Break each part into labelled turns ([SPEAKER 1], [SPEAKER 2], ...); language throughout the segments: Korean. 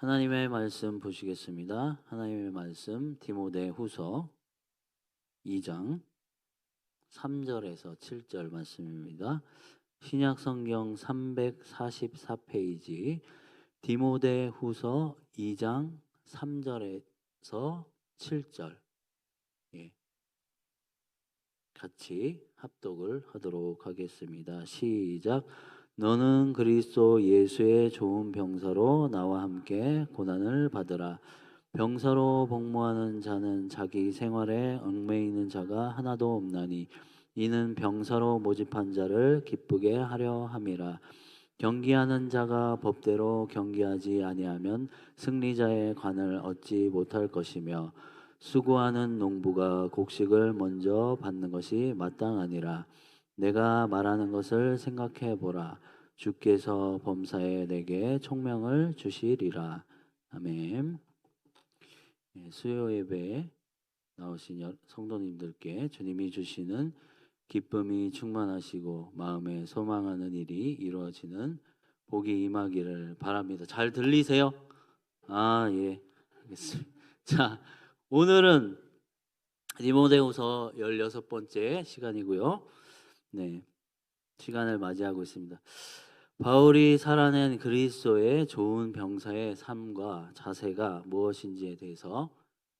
[SPEAKER 1] 하나님의 말씀 보시겠습니다. 하나님의 말씀 디모데후서 2장 3절에서 7절 말씀입니다. 신약 성경 344페이지 디모데후서 2장 3절에서 7절 같이 합독을 하도록 하겠습니다. 시작. 너는 그리스도 예수의 좋은 병사로 나와 함께 고난을 받으라. 병사로 복무하는 자는 자기 생활에 얽매이는 자가 하나도 없나니 이는 병사로 모집한 자를 기쁘게 하려 함이라. 경기하는 자가 법대로 경기하지 아니하면 승리자의 관을 얻지 못할 것이며 수고하는 농부가 곡식을 먼저 받는 것이 마땅하니라. 내가 말하는 것을 생각해 보라. 주께서 범사에 내게 총명을 주시리라. 아멘. 수요 예배에 나오신 성도님들께 주님이 주시는 기쁨이 충만하시고 마음에 소망하는 일이 이루어지는 복이 임하기를 바랍니다. 잘 들리세요? 예, 알겠습니다. 자, 오늘은 디모데후서 16번째 시간이고요. 네, 시간을 맞이하고 있습니다. 바울이 살아낸 그리스도의 좋은 병사의 삶과 자세가 무엇인지에 대해서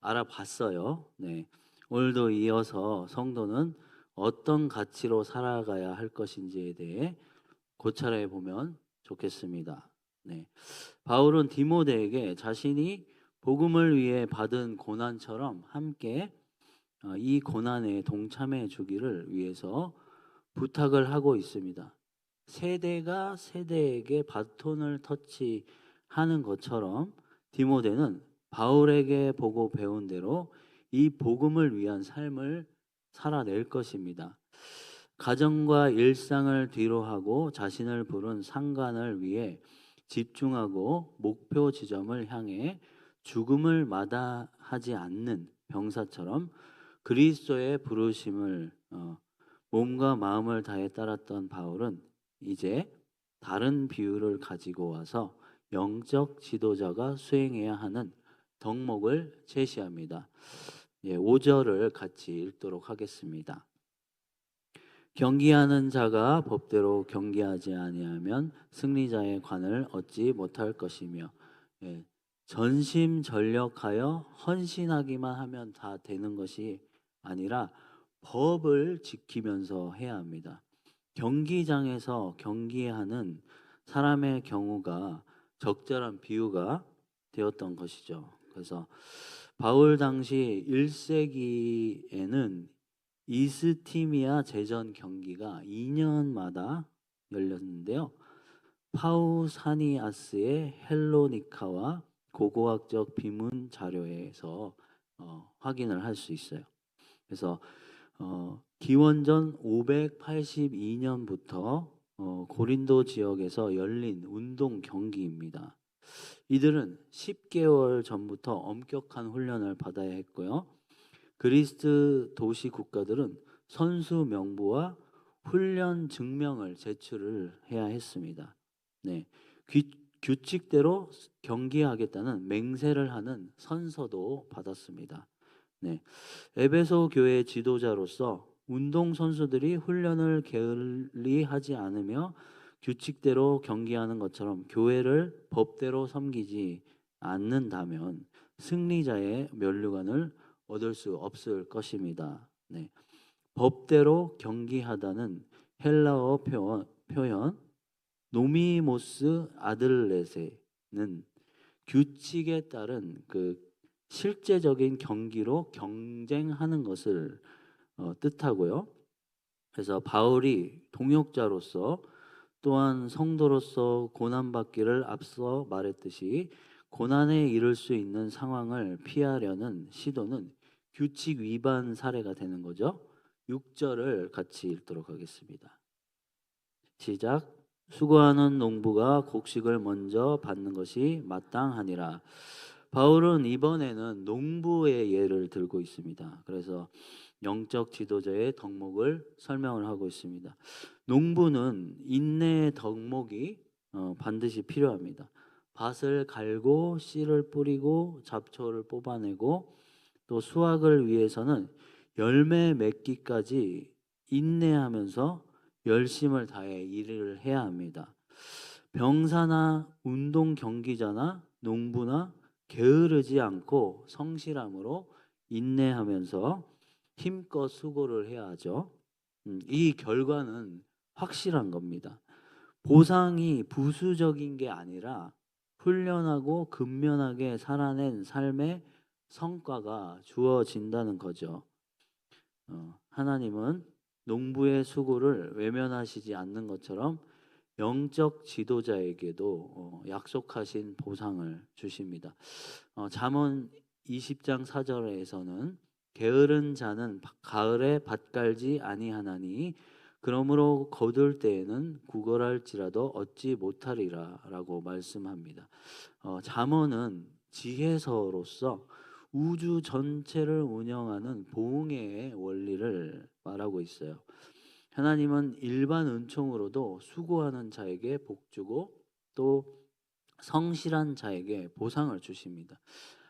[SPEAKER 1] 알아봤어요. 네, 오늘도 이어서 성도는 어떤 가치로 살아가야 할 것인지에 대해 고찰해 보면 좋겠습니다. 네, 바울은 디모데에게 자신이 복음을 위해 받은 고난처럼 함께 이 고난에 동참해 주기를 위해서 부탁을 하고 있습니다. 세대가 세대에게 바톤을 터치하는 것처럼 디모데는 바울에게 보고 배운 대로 이 복음을 위한 삶을 살아낼 것입니다. 가정과 일상을 뒤로 하고 자신을 부른 상관을 위해 집중하고 목표 지점을 향해 죽음을 마다하지 않는 병사처럼 그리스도의 부르심을 몸과 마음을 다해 따랐던 바울은 이제 다른 비유를 가지고 와서 영적 지도자가 수행해야 하는 덕목을 제시합니다. 5절을 같이 읽도록 하겠습니다. 경기하는 자가 법대로 경기하지 아니하면 승리자의 관을 얻지 못할 것이며, 전심전력하여 헌신하기만 하면 다 되는 것이 아니라 법을 지키면서 해야 합니다. 경기장에서 경기하는 사람의 경우가 적절한 비유가 되었던 것이죠. 그래서 바울 당시 1세기에는 이스티미아 제전 경기가 2년마다 열렸는데요. 파우사니아스의 헬로니카와 고고학적 비문 자료에서 확인을 할 수 있어요. 그래서 기원전 582년부터 고린도 지역에서 열린 운동 경기입니다. 이들은 10개월 전부터 엄격한 훈련을 받아야 했고요. 그리스 도시 국가들은 선수 명부와 훈련 증명을 제출을 해야 했습니다. 네, 규칙대로 경기하겠다는 맹세를 하는 선서도 받았습니다. 네, 에베소 교회 지도자로서 운동 선수들이 훈련을 게을리하지 않으며 규칙대로 경기하는 것처럼 교회를 법대로 섬기지 않는다면 승리자의 면류관을 얻을 수 없을 것입니다. 네, 법대로 경기하다는 헬라어 표현 노미모스 아들레세는 규칙에 따른 그 실제적인 경기로 경쟁하는 것을 뜻하고요. 그래서 바울이 동역자로서 또한 성도로서 고난받기를 앞서 말했듯이 고난에 이를 수 있는 상황을 피하려는 시도는 규칙 위반 사례가 되는 거죠. 6절을 같이 읽도록 하겠습니다. 시작. 수고하는 농부가 곡식을 먼저 받는 것이 마땅하니라. 바울은 이번에는 농부의 예를 들고 있습니다. 그래서 영적 지도자의 덕목을 설명을 하고 있습니다. 농부는 인내의 덕목이 반드시 필요합니다. 밭을 갈고 씨를 뿌리고 잡초를 뽑아내고 또 수확을 위해서는 열매 맺기까지 인내하면서 열심을 다해 일을 해야 합니다. 병사나 운동 경기자나 농부나 게으르지 않고 성실함으로 인내하면서 힘껏 수고를 해야 하죠. 이 결과는 확실한 겁니다. 보상이 부수적인 게 아니라 훈련하고 근면하게 살아낸 삶의 성과가 주어진다는 거죠. 하나님은 농부의 수고를 외면하시지 않는 것처럼 영적 지도자에게도 약속하신 보상을 주십니다. 잠언 20장 4절에서는 게으른 자는 가을에 밭 갈지 아니하나니 그러므로 거둘 때에는 구걸할지라도 얻지 못하리라 라고 말씀합니다. 잠언은 지혜서로서 우주 전체를 운영하는 보응의 원리를 말하고 있어요. 하나님은 일반 은총으로도 수고하는 자에게 복 주고 또 성실한 자에게 보상을 주십니다.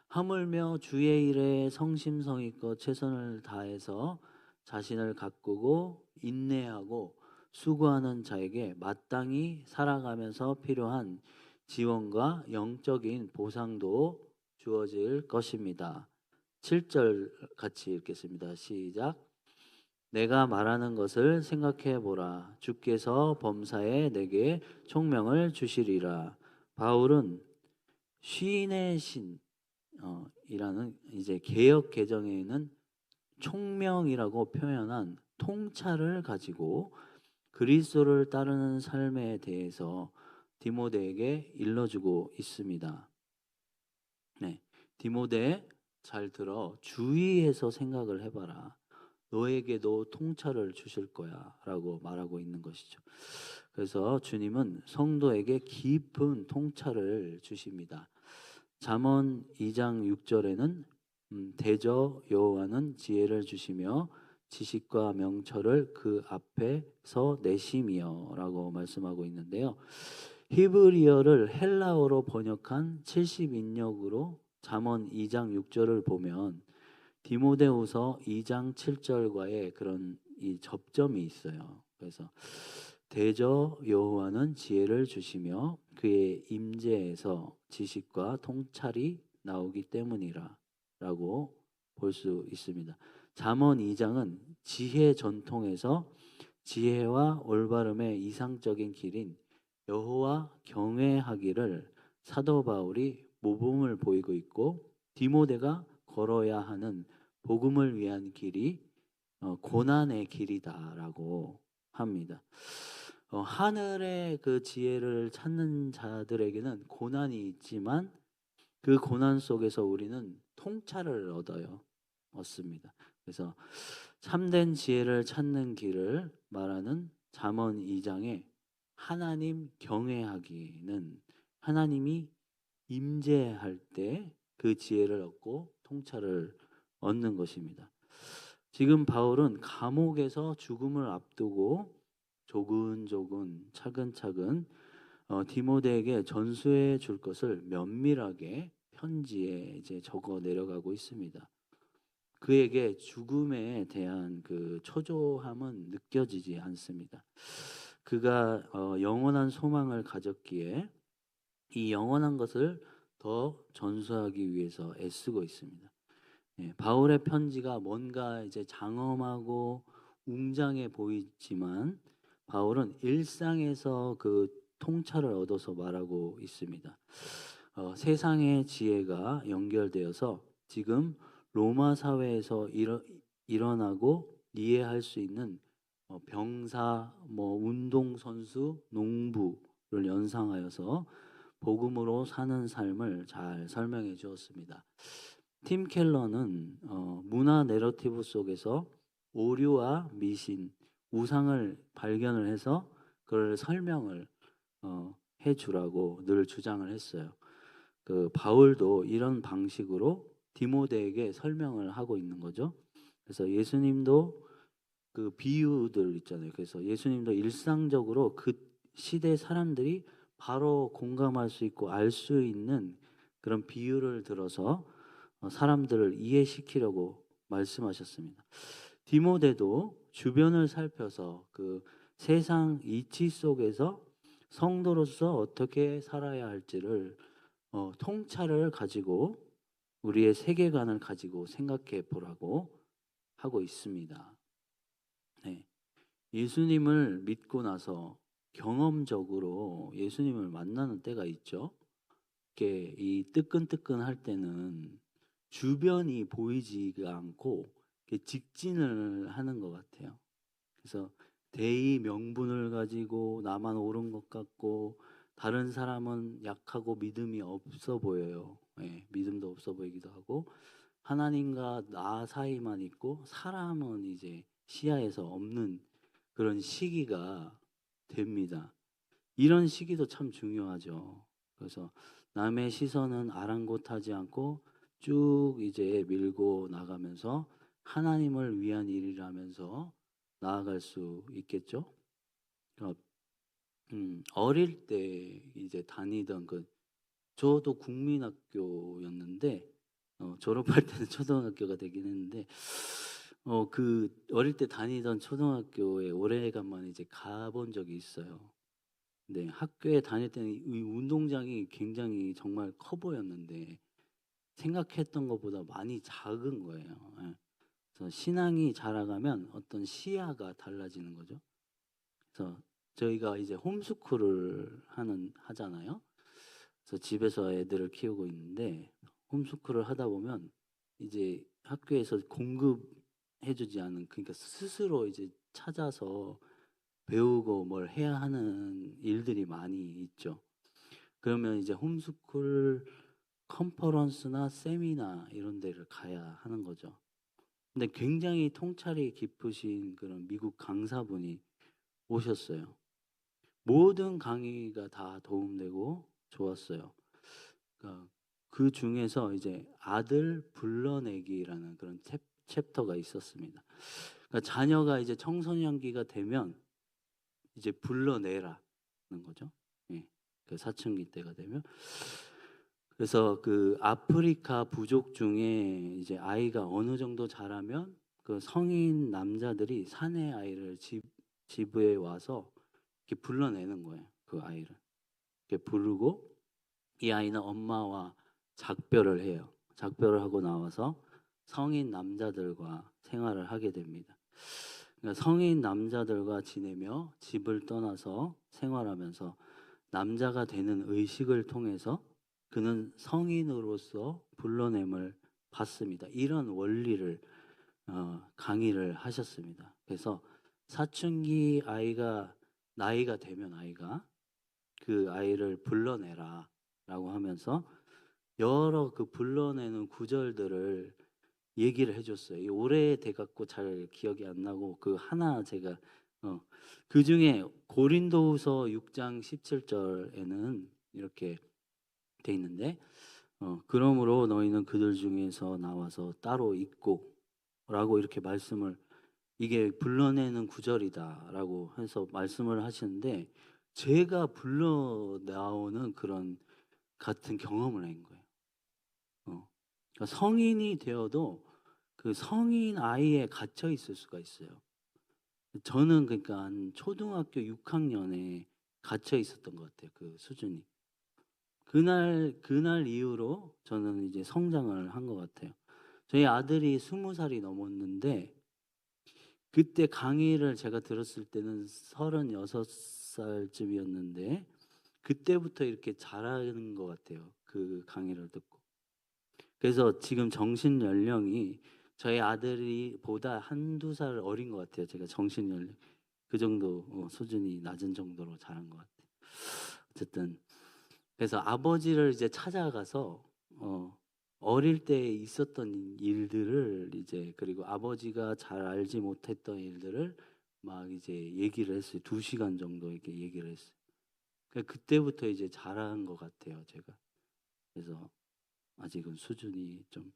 [SPEAKER 1] 하물며 주의 일에 성심성의껏 최선을 다해서 자신을 가꾸고 인내하고 수고하는 자에게 마땅히 살아가면서 필요한 지원과 영적인 보상도 주어질 것입니다. 7절 같이 읽겠습니다. 시작. 내가 말하는 것을 생각해 보라. 주께서 범사에 내게 총명을 주시리라. 바울은 시인의 신 이라는 이제 개역 개정에는 총명이라고 표현한 통찰을 가지고 그리스도를 따르는 삶에 대해서 디모데에게 일러주고 있습니다. 네, 디모데 잘 들어 주의해서 생각을 해봐라. 너에게도 통찰을 주실 거야 라고 말하고 있는 것이죠. 그래서 주님은 성도에게 깊은 통찰을 주십니다. 잠언 2장 6절에는 대저 여호와는 지혜를 주시며 지식과 명철을 그 앞에서 내심이여 라고 말씀하고 있는데요. 히브리어를 헬라어로 번역한 70인역으로 잠언 2장 6절을 보면 디모데후서 2장 7절과의 그런 이 접점이 있어요. 그래서 대저 여호와는 지혜를 주시며 그의 임재에서 지식과 통찰이 나오기 때문이라 라고 볼 수 있습니다. 잠언 2장은 지혜 전통에서 지혜와 올바름의 이상적인 길인 여호와 경외하기를 사도 바울이 모범을 보이고 있고 디모데가 걸어야 하는 복음을 위한 길이 고난의 길이다라고 합니다. 하늘의 그 지혜를 찾는 자들에게는 고난이 있지만 그 고난 속에서 우리는 통찰을 얻습니다. 그래서 참된 지혜를 찾는 길을 말하는 잠언 2장에 하나님 경외하기는 하나님이 임재할 때 그 지혜를 얻고 통찰을 얻는 것입니다. 지금 바울은 감옥에서 죽음을 앞두고 조근조근 차근차근 디모데에게 전수해 줄 것을 면밀하게 편지에 이제 적어 내려가고 있습니다. 그에게 죽음에 대한 그 초조함은 느껴지지 않습니다. 그가 영원한 소망을 가졌기에 이 영원한 것을 더 전수하기 위해서 애쓰고 있습니다. 바울의 편지가 뭔가 이제 장엄하고 웅장해 보이지만 바울은 일상에서 그 통찰을 얻어서 말하고 있습니다. 세상의 지혜가 연결되어서 지금 로마 사회에서 일어나고 이해할 수 있는 병사, 운동선수, 농부를 연상하여서 복음으로 사는 삶을 잘 설명해 주었습니다. 팀 켈러는 문화 내러티브 속에서 오류와 미신, 우상을 발견을 해서 그걸 설명을 해주라고 늘 주장을 했어요. 그 바울도 이런 방식으로 디모데에게 설명을 하고 있는 거죠. 그래서 예수님도 그 비유들 있잖아요. 그래서 예수님도 일상적으로 그 시대 사람들이 바로 공감할 수 있고 알 수 있는 그런 비유를 들어서 사람들을 이해시키려고 말씀하셨습니다. 디모데도 주변을 살펴서 그 세상 이치 속에서 성도로서 어떻게 살아야 할지를 통찰을 가지고 우리의 세계관을 가지고 생각해 보라고 하고 있습니다. 네. 예수님을 믿고 나서 경험적으로 예수님을 만나는 때가 있죠. 이렇게 이 뜨끈뜨끈할 때는 주변이 보이지가 않고 이렇게 직진을 하는 것 같아요. 그래서 대의 명분을 가지고 나만 옳은 것 같고 다른 사람은 약하고 믿음이 없어 보여요. 예, 믿음도 없어 보이기도 하고 하나님과 나 사이만 있고 사람은 이제 시야에서 없는 그런 시기가 됩니다. 이런 시기도 참 중요하죠. 그래서 남의 시선은 아랑곳하지 않고 쭉 이제 밀고 나가면서 하나님을 위한 일이라면서 나아갈 수 있겠죠. 그러니까 어릴 때 이제 다니던 그 저도 국민학교였는데 졸업할 때는 초등학교가 되긴 했는데 그 어릴 때 다니던 초등학교에 오래간만에 이제 가본 적이 있어요. 네, 학교에 다닐 때는 이 운동장이 굉장히 정말 커 보였는데 생각했던 것보다 많이 작은 거예요. 예. 그래서 신앙이 자라가면 어떤 시야가 달라지는 거죠. 그래서 저희가 이제 홈스쿨을 하잖아요. 그래서 집에서 애들을 키우고 있는데 홈스쿨을 하다 보면 이제 학교에서 공급해주지 않은 그러니까 스스로 이제 찾아서 배우고 뭘 해야 하는 일들이 많이 있죠. 그러면 이제 홈스쿨 컨퍼런스나 세미나 이런 데를 가야 하는 거죠. 근데 굉장히 통찰이 깊으신 그런 미국 강사분이 오셨어요. 모든 강의가 다 도움되고 좋았어요. 그러니까 그 중에서 이제 아들 불러내기라는 그런 챕터가 있었습니다. 그러니까 자녀가 이제 청소년기가 되면 이제 불러내라는 거죠. 예. 그 사춘기 때가 되면 그래서 그 아프리카 부족 중에 이제 아이가 어느 정도 자라면 그 성인 남자들이 사내 아이를 집에 와서 이렇게 불러내는 거예요. 그 아이를 이렇게 부르고 이 아이는 엄마와 작별을 해요. 작별을 하고 나와서 성인 남자들과 생활을 하게 됩니다. 그러니까 성인 남자들과 지내며 집을 떠나서 생활하면서 남자가 되는 의식을 통해서 그는 성인으로서 불러냄을 받습니다. 이런 원리를 강의를 하셨습니다. 그래서 사춘기 아이가 나이가 되면 아이가 그 아이를 불러내라라고 하면서 여러 그 불러내는 구절들을 얘기를 해줬어요. 이 오래돼 갖고 잘 기억이 안 나고 그 하나 제가 그 중에 고린도후서 6장 17절에는 이렇게 돼 있는데 그러므로 너희는 그들 중에서 나와서 따로 있고라고 이렇게 말씀을 이게 불러내는 구절이다라고 해서 말씀을 하시는데 제가 불러 나오는 그런 같은 경험을 한 거예요. 그러니까 성인이 되어도 그 성인 아이에 갇혀 있을 수가 있어요. 저는 그러니까 한 초등학교 6학년에 갇혀 있었던 것 같아요. 그 수준이. 그날 이후로 저는 이제 성장을 한 것 같아요. 저희 아들이 20살이 넘었는데 그때 강의를 제가 들었을 때는 36살쯤이었는데 그때부터 이렇게 자라는 것 같아요. 그 강의를 듣고. 그래서 지금 정신 연령이 저희 아들이 보다 한두 살 어린 것 같아요. 제가 정신 연령 그 정도 수준이 낮은 정도로 자란 것 같아요. 어쨌든 그래서 아버지를 이제 찾아가서 어릴 때 있었던 일들을 이제 그리고 아버지가 잘 알지 못했던 일들을 막 이제 얘기를 했어요. 2시간 정도 이렇게 얘기를 했어요. 그때부터 이제 자란 것 같아요, 제가. 그래서 아직은 수준이 좀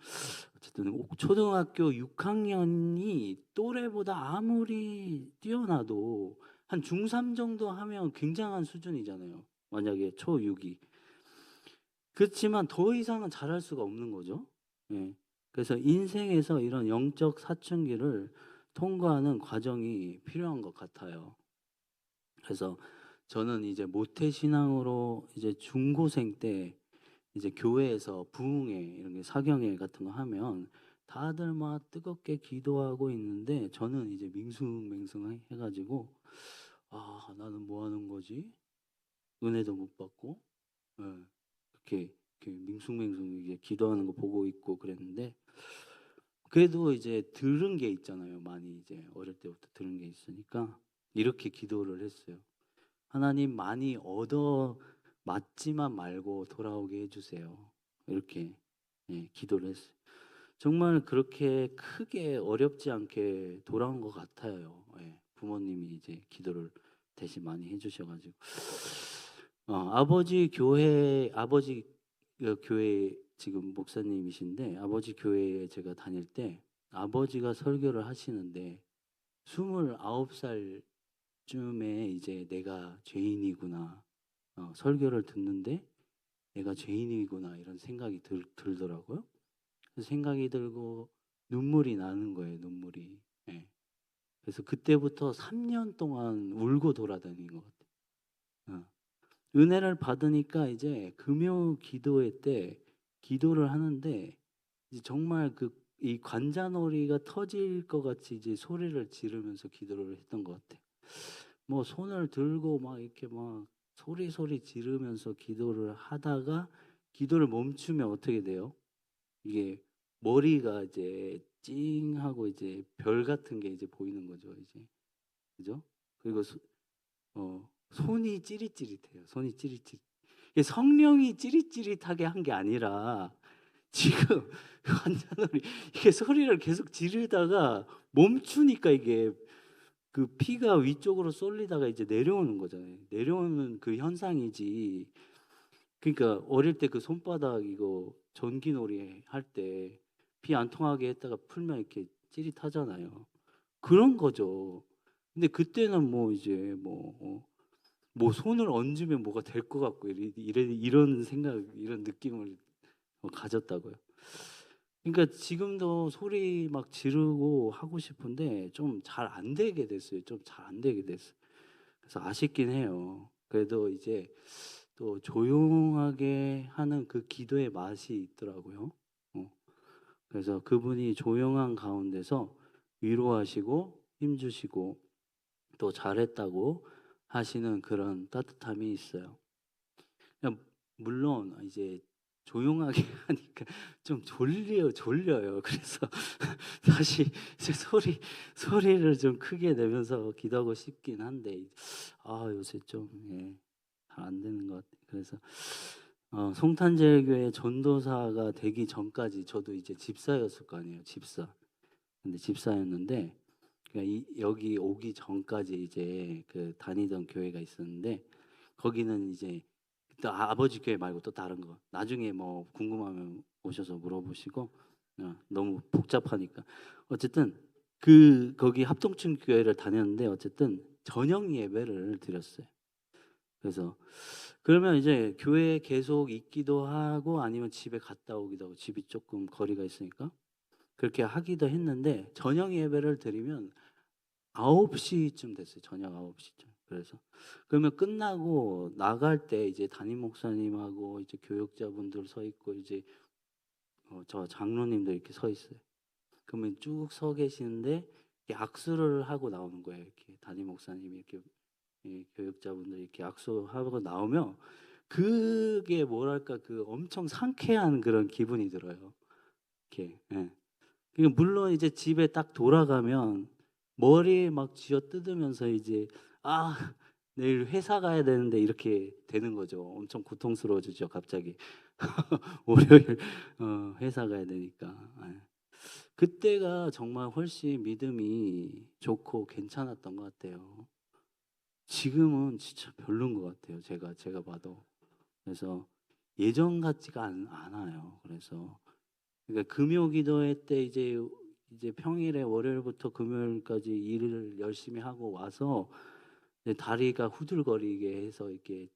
[SPEAKER 1] 어쨌든 초등학교 6학년이 또래보다 아무리 뛰어나도 한 중3 정도 하면 굉장한 수준이잖아요. 만약에 초6이. 그렇지만 더 이상은 잘할 수가 없는 거죠. 예. 그래서 인생에서 이런 영적 사춘기를 통과하는 과정이 필요한 것 같아요. 그래서 저는 이제 모태신앙으로 이제 중고생 때 이제 교회에서 부흥회 이런 게 사경회 같은 거 하면 다들 막 뜨겁게 기도하고 있는데 저는 이제 밍숭맹숭 해가지고 아 나는 뭐 하는 거지? 은혜도 못 받고 예, 이렇게 밍숭맹숭 이게 기도하는 거 보고 있고 그랬는데 그래도 이제 들은 게 있잖아요. 많이 이제 어릴 때부터 들은 게 있으니까 이렇게 기도를 했어요. 하나님 많이 얻어 맞지만 말고 돌아오게 해주세요. 이렇게 예, 기도를 했어요. 정말 그렇게 크게 어렵지 않게 돌아온 것 같아요. 예, 부모님이 이제 기도를 대신 많이 해주셔가지고 아버지 교회 지금 목사님이신데 아버지 교회에 제가 다닐 때 아버지가 설교를 하시는데 29살 쯤에 이제 내가 죄인이구나 설교를 듣는데 내가 죄인이구나 이런 생각이 들더라고요. 그래서 생각이 들고 눈물이 나는 거예요. 눈물이. 예. 그래서 그때부터 3년 동안 울고 돌아다닌 것 같아요. 어. 은혜를 받으니까 이제 금요 기도회 때 기도를 하는데 이제 정말 그 이 관자놀이가 터질 것 같이 이제 소리를 지르면서 기도를 했던 것 같아요. 뭐 손을 들고 막 이렇게 막 소리 지르면서 기도를 하다가 기도를 멈추면 어떻게 돼요? 이게 머리가 이제 찡하고 이제 별 같은 게 이제 보이는 거죠, 이제. 그죠? 그리고 손이 찌릿찌릿해요. 손이 찌릿찌릿. 이게 성령이 찌릿찌릿하게 한 게 아니라 지금 환자들이 이게 소리를 계속 지르다가 멈추니까 이게 그 피가 위쪽으로 쏠리다가 이제 내려오는 거잖아요. 내려오는 그 현상이지. 그러니까 어릴 때 그 손바닥 이거 전기놀이 할 때 피 안 통하게 했다가 풀면 이렇게 찌릿하잖아요. 그런 거죠. 근데 그때는 뭐 이제 뭐 손을 얹으면 뭐가 될 것 같고 이런 생각 이런 느낌을 가졌다고요. 그러니까 지금도 소리 막 지르고 하고 싶은데 좀 잘 안 되게 됐어요. 좀 잘 안 되게 됐어요. 그래서 아쉽긴 해요. 그래도 이제 또 조용하게 하는 그 기도의 맛이 있더라고요. 그래서 그분이 조용한 가운데서 위로하시고 힘주시고 또 잘했다고 하시는 그런 따뜻함이 있어요. 그냥 물론 이제 조용하게 하니까 좀 졸려요. 그래서 다시 이제 소리를 좀 크게 내면서 기도하고 싶긴 한데 요새 좀 잘 안 되는 것 같아요. 그래서 송탄제일교회 전도사가 되기 전까지 저도 이제 집사였을 거 아니에요. 집사. 근데 집사였는데 그러니까 여기 오기 전까지 이제 그 다니던 교회가 있었는데 거기는 이제 또 아버지 교회 말고 또 다른 거 나중에 뭐 궁금하면 오셔서 물어보시고 너무 복잡하니까 어쨌든 거기 합동층 교회를 다녔는데 어쨌든 저녁 예배를 드렸어요. 그래서 그러면 이제 교회에 계속 있기도 하고 아니면 집에 갔다 오기도 하고 집이 조금 거리가 있으니까 그렇게 하기도 했는데 저녁 예배를 드리면 9시쯤 됐어요. 저녁 9시쯤. 그래서 그러면 끝나고 나갈 때 이제 담임 목사님하고 이제 교육자분들 서 있고 이제 저 장로님들 이렇게 서 있어요. 그러면 쭉 서 계시는데 이렇게 악수를 하고 나오는 거예요. 이렇게 담임 목사님이 이렇게 교육자분들 이렇게 악수하고 나오면 그게 뭐랄까 그 엄청 상쾌한 그런 기분이 들어요. 이렇게. 예. 그러니까 물론 이제 집에 딱 돌아가면 머리에 막 쥐어 뜯으면서 이제 아 내일 회사 가야 되는데 이렇게 되는 거죠. 엄청 고통스러워지죠 갑자기. 월요일 회사 가야 되니까. 예. 그때가 정말 훨씬 믿음이 좋고 괜찮았던 것 같아요. 지금은 진짜 별론 것 같아요. 제가 봐도. 그래서 예전 같지가 않아요. 그래서 그러니까 금요 기도회 때 이제 평일에 월요일부터 금요일까지 일을 열심히 하고 와서 이제 다리가 후들거리게 해서 이렇게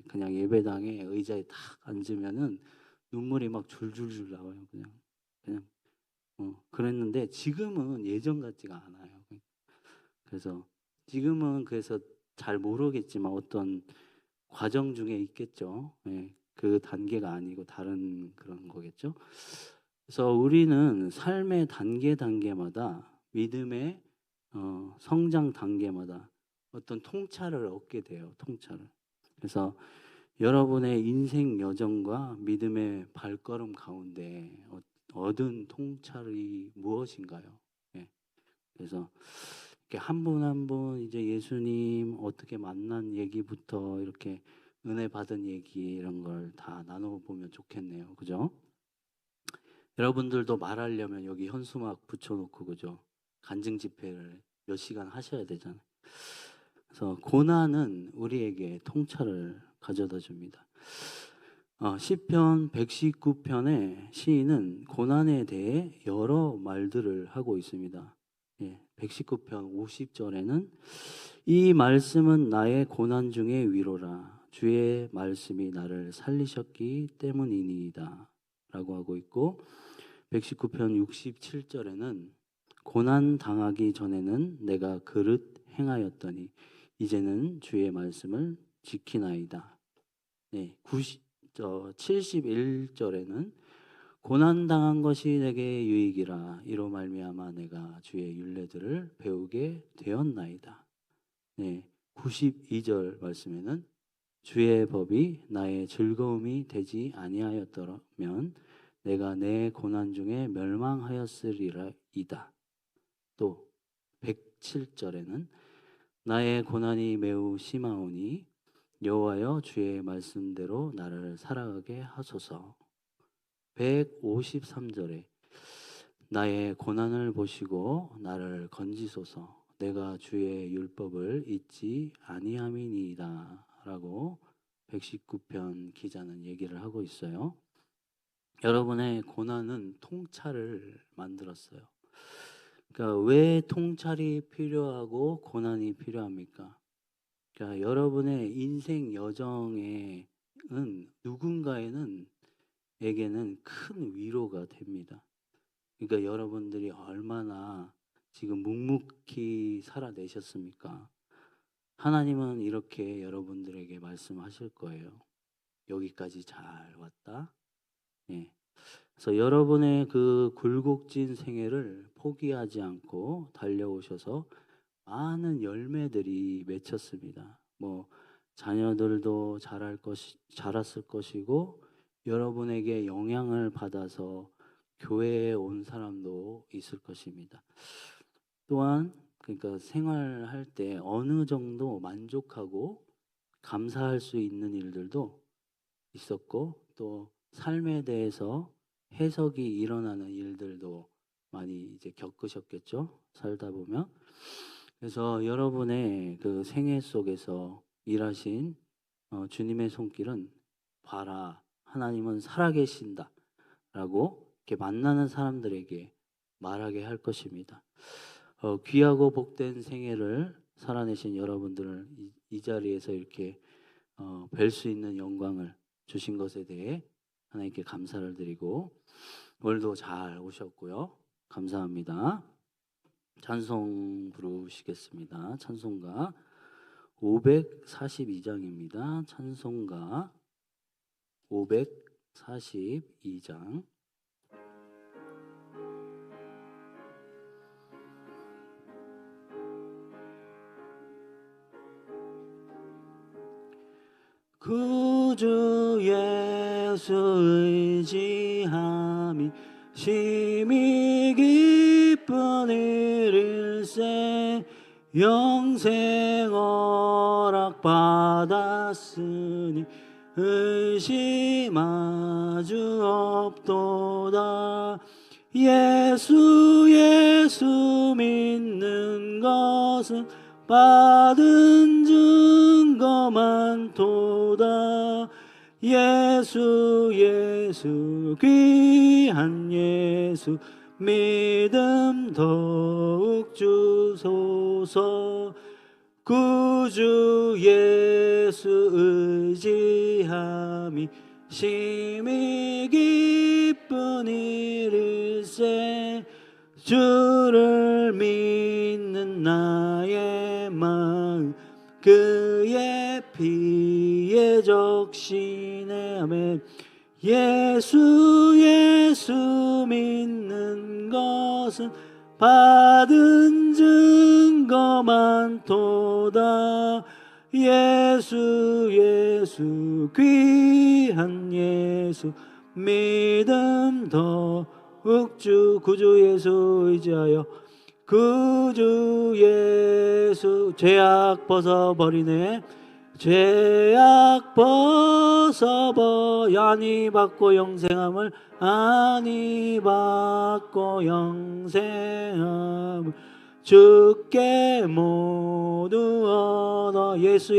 [SPEAKER 1] 그냥 예배당에 의자에 탁 앉으면은 눈물이 막 줄줄줄 나와요. 그냥 그랬는데 지금은 예전 같지가 않아요. 그래서 지금은 그래서 잘 모르겠지만 어떤 과정 중에 있겠죠. 예, 그 단계가 아니고 다른 그런 거겠죠. 그래서 우리는 삶의 단계마다 믿음의 성장 단계마다 어떤 통찰을 얻게 돼요. 통찰을. 그래서 여러분의 인생 여정과 믿음의 발걸음 가운데 얻은 통찰이 무엇인가요? 예. 그래서 이렇게 한 분 한 분 이제 예수님 어떻게 만난 얘기부터 이렇게 은혜 받은 얘기 이런 걸 다 나눠보면 좋겠네요. 그죠? 여러분들도 말하려면 여기 현수막 붙여놓고 그죠? 간증 집회를 몇 시간 하셔야 되잖아요. 그래서 고난은 우리에게 통찰을 가져다 줍니다. 시편 119편의 시인은 고난에 대해 여러 말들을 하고 있습니다. 119편 50절에는 이 말씀은 나의 고난 중의 위로라 주의 말씀이 나를 살리셨기 때문이니이다 라고 하고 있고 119편 67절에는 고난 당하기 전에는 내가 그릇 행하였더니 이제는 주의 말씀을 지키나이다. 71절에는 고난 당한 것이 내게 유익이라 이로 말미암아 내가 주의 율례들을 배우게 되었나이다. 92절 말씀에는 주의 법이 나의 즐거움이 되지 아니하였더라면 내가 내 고난 중에 멸망하였으리이다. 또 107절에는 나의 고난이 매우 심하오니 여호와여 주의 말씀대로 나를 살아가게 하소서. 153절에 나의 고난을 보시고 나를 건지소서. 내가 주의 율법을 잊지 아니함이니이다 라고 119편 기자는 얘기를 하고 있어요. 여러분의 고난은 통찰을 만들었어요. 그러니까 왜 통찰이 필요하고 고난이 필요합니까? 그러니까 여러분의 인생 여정에는 에게는 큰 위로가 됩니다. 그러니까 여러분들이 얼마나 지금 묵묵히 살아내셨습니까? 하나님은 이렇게 여러분들에게 말씀하실 거예요. 여기까지 잘 왔다. 그래서 여러분의 그 굴곡진 생애를 포기하지 않고 달려오셔서 많은 열매들이 맺혔습니다. 자녀들도 자랐을 것이고 여러분에게 영향을 받아서 교회에 온 사람도 있을 것입니다. 또한 그러니까 생활할 때 어느 정도 만족하고 감사할 수 있는 일들도 있었고 또 삶에 대해서 해석이 일어나는 일들도 많이 이제 겪으셨겠죠. 살다 보면. 그래서 여러분의 그 생애 속에서 일하신 주님의 손길은 봐라 하나님은 살아계신다 라고 이렇게 만나는 사람들에게 말하게 할 것입니다. 귀하고 복된 생애를 살아내신 여러분들을 이 자리에서 이렇게 뵐 수 있는 영광을 주신 것에 대해 하나님께 감사를 드리고 오늘도 잘 오셨고요. 감사합니다. 찬송 부르시겠습니다. 찬송가 542장입니다. 찬송가 542장. 구주 예수 의지함이 심히 기쁜 일일세 영생 허락 받았으니 의심하주 없도다. 예수 믿는 것은 받은 증거 많도다. 예수 귀한 예수 믿음 더욱 주소서. 구주 예수 의지함이 심히 기쁜 일일세. 주를 믿는 나의 마음 그의 피에 적시네. 아멘. 예수 믿는 것은 받은 증거 많도다. 예수 귀한 예수 믿음 더욱 주 구주 예수 의지하여 구주 예수 죄악 벗어버리네. 죄악 아니 받고 영생함을 아니 받고 영생함을 주께 모두 얻어. 예수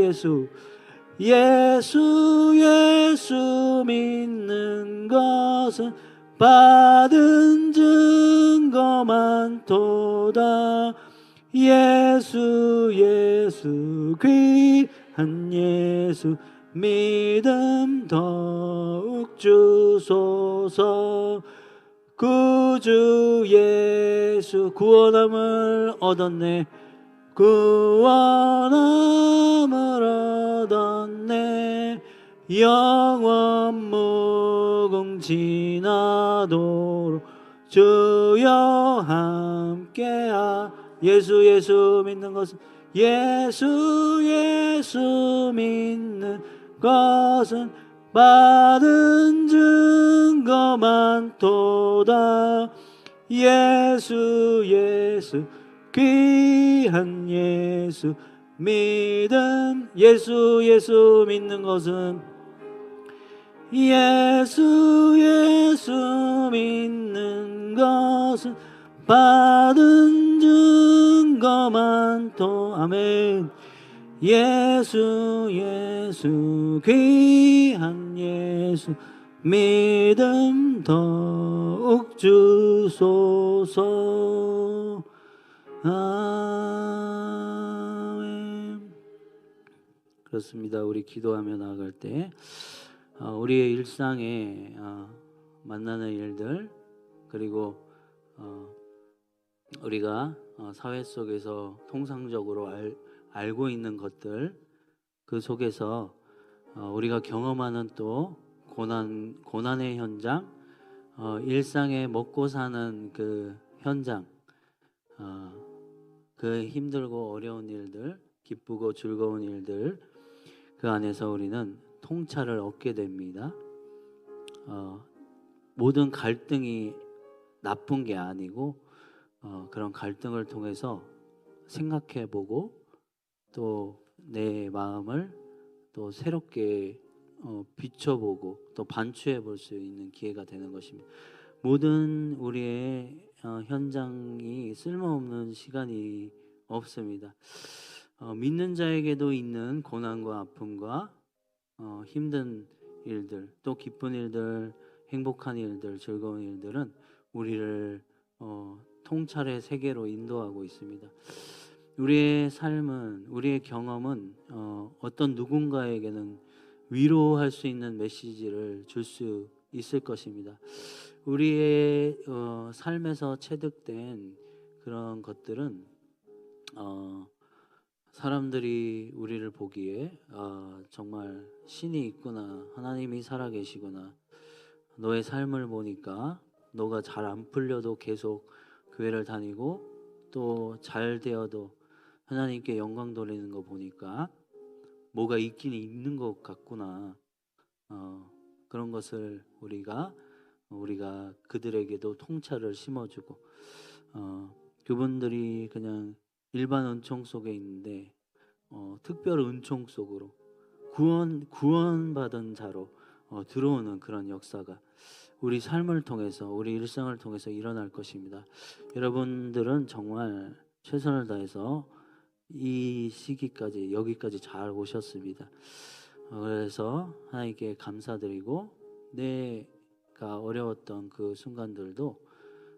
[SPEAKER 1] 믿는 것은 받은 증거 많도다. 예수 귀한 예수 믿음 더욱 주소서. 구주 예수 구원함을 얻었네. 구원함을 얻었네. 영원 무궁지나도록 주여 함께하. 예수 믿는 것은 예수 믿는 것은 받은 증거 많도다. 예수 귀한 예수 믿음. 예수 믿는 것은 예수 믿는 것은 받은 증거 많도. 아멘. 예수 귀한 예수 믿음 더욱 주소서. 아멘. 그렇습니다. 우리 기도하며 나아갈 때 우리의 일상에 만나는 일들, 그리고 우리가 사회 속에서 통상적으로 알고 있는 것들, 그 속에서 우리가 경험하는 또 고난의 현장, 일상에 먹고 사는 그 현장, 그 힘들고 어려운 일들, 기쁘고 즐거운 일들, 그 안에서 우리는 통찰을 얻게 됩니다. 모든 갈등이 나쁜 게 아니고 그런 갈등을 통해서 생각해보고 또 내 마음을 또 새롭게 비춰보고 또 반추해 볼 수 있는 기회가 되는 것입니다. 모든 우리의 현장이 쓸모없는 시간이 없습니다. 믿는 자에게도 있는 고난과 아픔과 힘든 일들, 또 기쁜 일들, 행복한 일들, 즐거운 일들은 우리를 통찰의 세계로 인도하고 있습니다. 우리의 삶은, 우리의 경험은 어떤 누군가에게는 위로할 수 있는 메시지를 줄 수 있을 것입니다. 우리의 삶에서 체득된 그런 것들은 사람들이 우리를 보기에 정말 신이 있구나, 하나님이 살아계시구나, 너의 삶을 보니까 너가 잘 안 풀려도 계속 교회를 다니고 또 잘 되어도 하나님께 영광 돌리는 거 보니까 뭐가 있긴 있는 것 같구나. 그런 것을 우리가 그들에게도 통찰을 심어주고, 그분들이 그냥 일반 은총 속에 있는데 특별 은총 속으로 구원받은 자로 들어오는 그런 역사가 우리 삶을 통해서, 우리 일상을 통해서 일어날 것입니다. 여러분들은 정말 최선을 다해서 이 시기까지, 여기까지 잘 오셨습니다. 그래서 하나님께 감사드리고, 내가 어려웠던 그 순간들도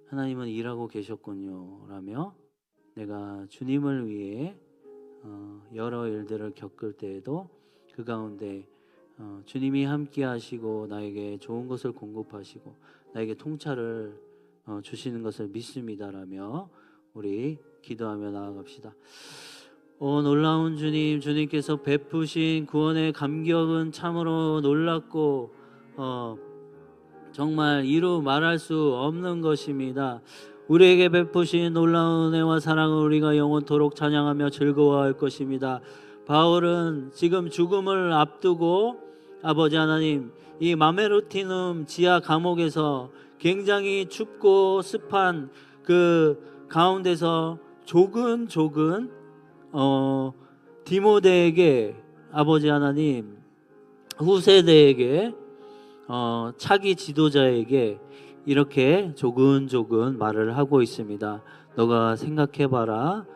[SPEAKER 1] 하나님은 일하고 계셨군요 라며, 내가 주님을 위해 여러 일들을 겪을 때에도 그 가운데 주님이 함께 하시고 나에게 좋은 것을 공급하시고 나에게 통찰을 주시는 것을 믿습니다라며 우리 기도하며 나아갑시다. 놀라운 주님, 주님께서 베푸신 구원의 감격은 참으로 놀랍고 정말 이루 말할 수 없는 것입니다. 우리에게 베푸신 놀라운 은혜와 사랑을 우리가 영원토록 찬양하며 즐거워할 것입니다. 바울은 지금 죽음을 앞두고 아버지 하나님, 이 마메르티눔 지하 감옥에서 굉장히 춥고 습한 그 가운데서 조근조근 디모데에게 아버지 하나님, 후세대에게 차기 지도자에게 이렇게 조근조근 말을 하고 있습니다. 너가 생각해봐라.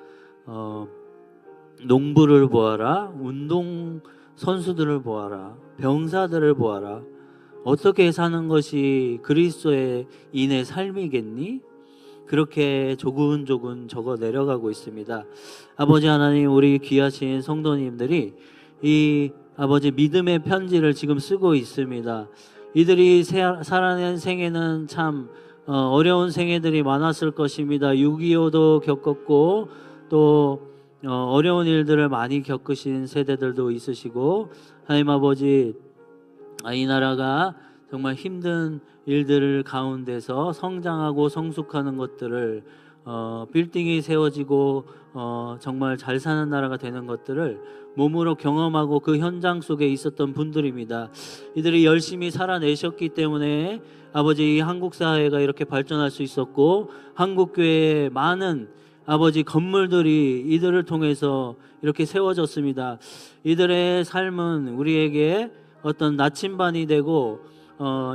[SPEAKER 1] 농부를 보아라. 운동 선수들을 보아라. 병사들을 보아라. 어떻게 사는 것이 그리스도인의 삶이겠니? 그렇게 조근조근 적어 내려가고 있습니다. 아버지 하나님, 우리 귀하신 성도님들이 이 아버지 믿음의 편지를 지금 쓰고 있습니다. 이들이 살아낸 생애는 참 어려운 생애들이 많았을 것입니다. 6.25도 겪었고 또 어려운 일들을 많이 겪으신 세대들도 있으시고, 하나님 아버지, 이 나라가 정말 힘든 일들 가운데서 성장하고 성숙하는 것들을 빌딩이 세워지고 정말 잘 사는 나라가 되는 것들을 몸으로 경험하고 그 현장 속에 있었던 분들입니다. 이들이 열심히 살아내셨기 때문에 아버지, 이 한국 사회가 이렇게 발전할 수 있었고 한국 교회에 많은 아버지 건물들이 이들을 통해서 이렇게 세워졌습니다. 이들의 삶은 우리에게 어떤 나침반이 되고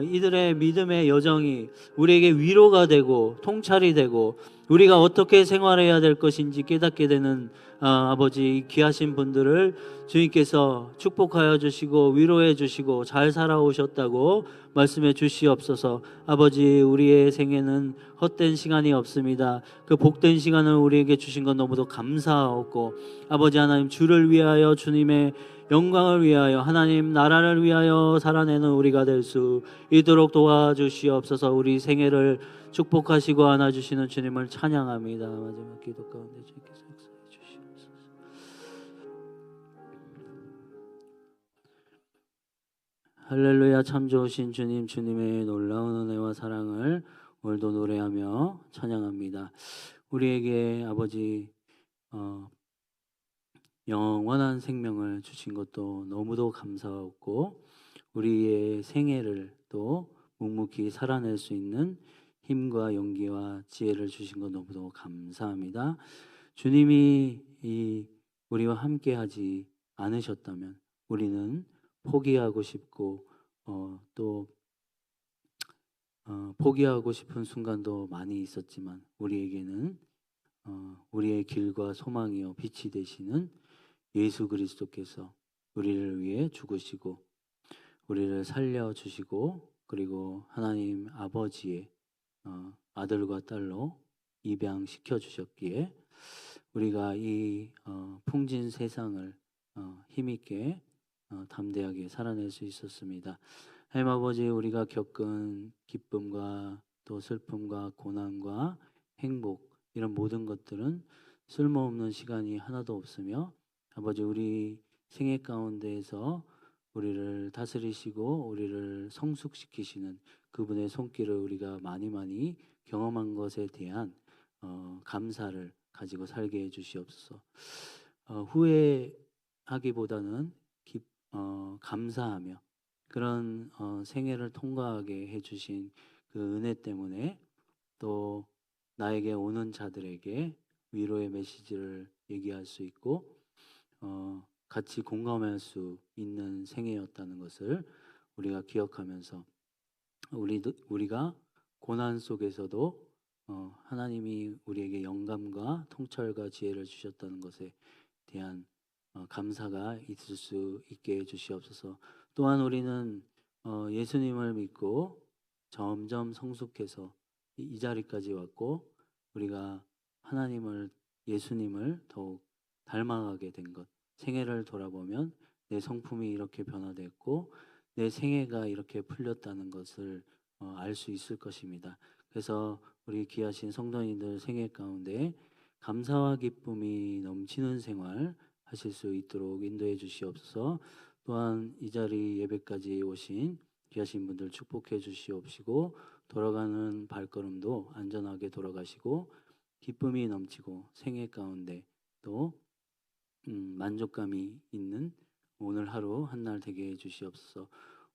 [SPEAKER 1] 이들의 믿음의 여정이 우리에게 위로가 되고 통찰이 되고 우리가 어떻게 생활해야 될 것인지 깨닫게 되는 아버지, 귀하신 분들을 주님께서 축복하여 주시고 위로해 주시고 잘 살아오셨다고 말씀해 주시옵소서. 아버지, 우리의 생애는 헛된 시간이 없습니다. 그 복된 시간을 우리에게 주신 건 너무도 감사하고, 아버지 하나님, 주를 위하여 주님의 영광을 위하여 하나님 나라를 위하여 살아내는 우리가 될 수 있도록 도와주시옵소서. 우리 생애를 축복하시고 안아주시는 주님을 찬양합니다. 마지막 기도 가운데 주님께서 역사해 주시옵소서. 할렐루야. 참 좋으신 주님, 주님의 놀라운 은혜와 사랑을 오늘도 노래하며 찬양합니다. 우리에게 아버지 영원한 생명을 주신 것도 너무도 감사하고, 우리의 생애를 또 묵묵히 살아낼 수 있는 힘과 용기와 지혜를 주신 것 너무도 감사합니다. 주님이 우리와 함께하지 않으셨다면 우리는 포기하고 싶고 또 포기하고 싶은 순간도 많이 있었지만 우리에게는 우리의 길과 소망이요 빛이 되시는 예수 그리스도께서 우리를 위해 죽으시고 우리를 살려주시고, 그리고 하나님 아버지의 아들과 딸로 입양시켜 주셨기에 우리가 이 풍진 세상을 힘있게 담대하게 살아낼 수 있었습니다. 하나님 아버지, 우리가 겪은 기쁨과 또 슬픔과 고난과 행복, 이런 모든 것들은 쓸모없는 시간이 하나도 없으며, 아버지, 우리 생애 가운데에서 우리를 다스리시고 우리를 성숙시키시는 그분의 손길을 우리가 많이 경험한 것에 대한 감사를 가지고 살게 해주시옵소서. 후회하기보다는 감사하며 그런 생애를 통과하게 해주신 그 은혜 때문에 또 나에게 오는 자들에게 위로의 메시지를 얘기할 수 있고 같이 공감할 수 있는 생애였다는 것을 우리가 기억하면서 우리가 고난 속에서도 하나님이 우리에게 영감과 통찰과 지혜를 주셨다는 것에 대한 감사가 있을 수 있게 해주시옵소서. 또한 우리는 예수님을 믿고 점점 성숙해서 이 자리까지 왔고, 우리가 하나님을, 예수님을 더욱 닮아가게 된 것, 생애를 돌아보면 내 성품이 이렇게 변화됐고 내 생애가 이렇게 풀렸다는 것을 알 수 있을 것입니다. 그래서 우리 귀하신 성도님들 생애 가운데 감사와 기쁨이 넘치는 생활 하실 수 있도록 인도해 주시옵소서. 또한 이 자리 예배까지 오신 귀하신 분들 축복해 주시옵시고 돌아가는 발걸음도 안전하게 돌아가시고 기쁨이 넘치고 생애 가운데 또 만족감이 있는 오늘 하루 한날 되게 해 주시옵소서.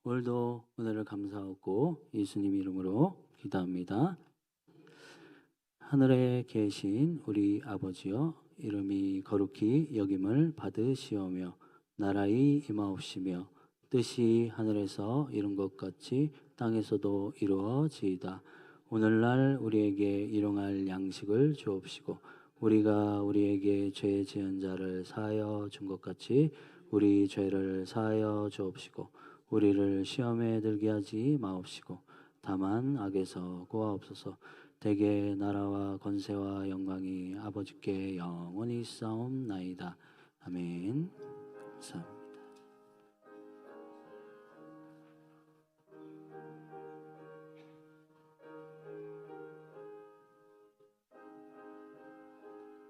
[SPEAKER 1] 오늘도 은혜를 감사하고 예수님 이름으로 기도합니다. 하늘에 계신 우리 아버지여, 이름이 거룩히 여김을 받으시오며 나라의 임하옵시며 뜻이 하늘에서 이룬 것 같이 땅에서도 이루어지이다. 오늘날 우리에게 일용할 양식을 주옵시고 우리가 우리에게 죄 지은 자를 사하여 준 것 같이 우리 죄를 사하여 주옵시고 우리를 시험에 들게 하지 마옵시고 다만 악에서 구하옵소서. 대개 나라와 권세와 영광이 아버지께 영원히 있사옵나이다. 아멘. 감사합니다.